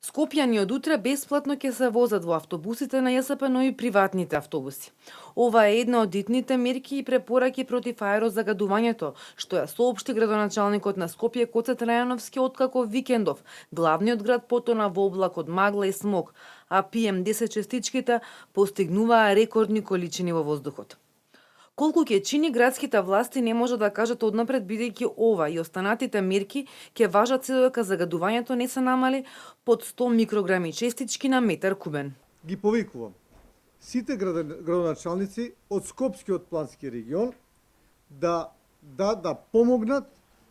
Скопјани од утре бесплатно ќе се возат во автобусите на ЈСП, но и приватните автобуси. Ова е една од итните мерки и препораки против аерозагадувањето, што ја соопшти градоначалникот на Скопје Гоце Трајановски откако викендов главниот град потона во облак од магла и смог, а PM10 частичките постигнуваа рекордни количини во воздухот. Колку ќе чини градските власти не може да кажат однапред, бидејќи ова и останатите мерки ќе важат се додека загадувањето не се намали под 100 микрограми честички на метар кубен. Ги повикувам сите градоначалници од Скопскиот плански регион да помогнат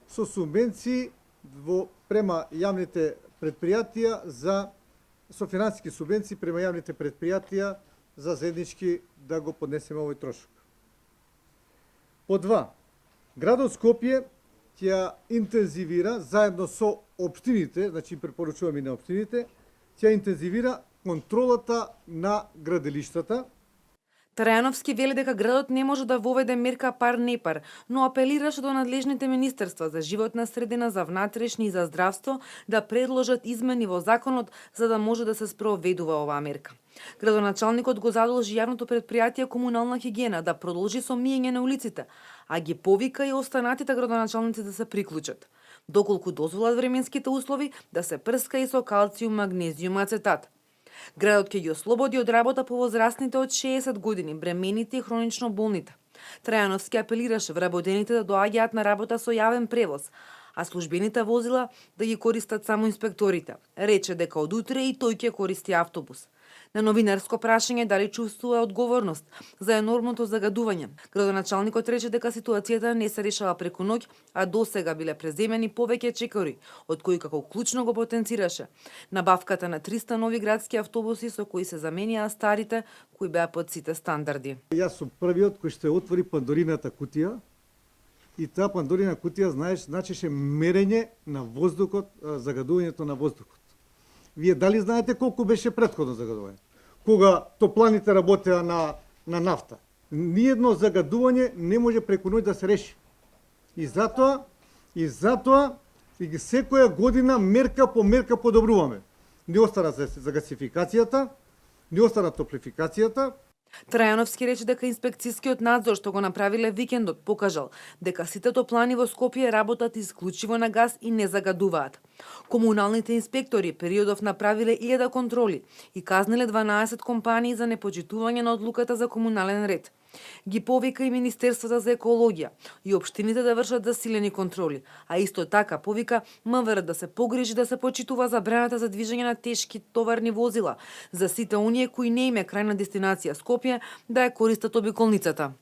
со субвенции према јавните предпријатија со финансиски субвенции према јавните предпријатија за заеднички да го поднесеме овој трошок. По два, градот Скопје ќе интензивира заедно со општините, значи препорачуваме и на општините, ќе интензивира контролата на граделиштата. Трајановски вели дека градот не може да воведе мерка пар-непар, но апелираше до надлежните министерства за животна средина, за внатрешни и за здравство да предложат измени во законот за да може да се спроведува оваа мерка. Градоначалникот го задолжи јавното предпријатие Комунална хигиена да продолжи со миење на улиците, а ги повика и останатите градоначалници да се приклучат, доколку дозволат временските услови да се прска и со калциум, магнезиум, ацетат. Градот ќе ги ослободи од работа повозрастните од 60 години, бремените и хронично болните. Трајановски апелираше вработените да доаѓаат на работа со јавен превоз, а службените возила да ги користат само инспекторите. Рече дека од утре и тој ќе користи автобус. На новинарско прашање дали чувствува одговорност за енормното загадување, градоначалникот рече дека ситуацијата не се решава преку ноќ, а досега биле преземени повеќе чекори, од кои како клучно го потенцираше набавката на 300 нови градски автобуси со кои се заменија старите кои беа под сите стандарди. Јас сум првиот кој што отвори Пандорината кутија и таа Пандорина кутија, знаеш, значеше мерење на воздухот, загадувањето на воздухот. Вие дали знаете колку беше претходно загадување? Кога топланите работеа на нафта. Ниедно загадување не може преку ноќ да се реши. И затоа секоја година мерка по мерка подобруваме. Не остана за гасификацијата, не остана топлификацијата. Трајановски рече дека инспекцијскиот надзор што го направиле викендот покажал дека сите топлани во Скопје работат исклучиво на газ и не загадуваат. Комуналните инспектори периодов направиле 1000 контроли и казниле 12 компании за непочитување на одлуката за комунален ред. Ги повика и Министерството за екологија и општините да вршат засилени контроли, а исто така повика МВР да се погрижи да се почитува забраната за движење на тешки товарни возила за сите оние кои не име крајна дестинација Скопје да ја користат обиколницата.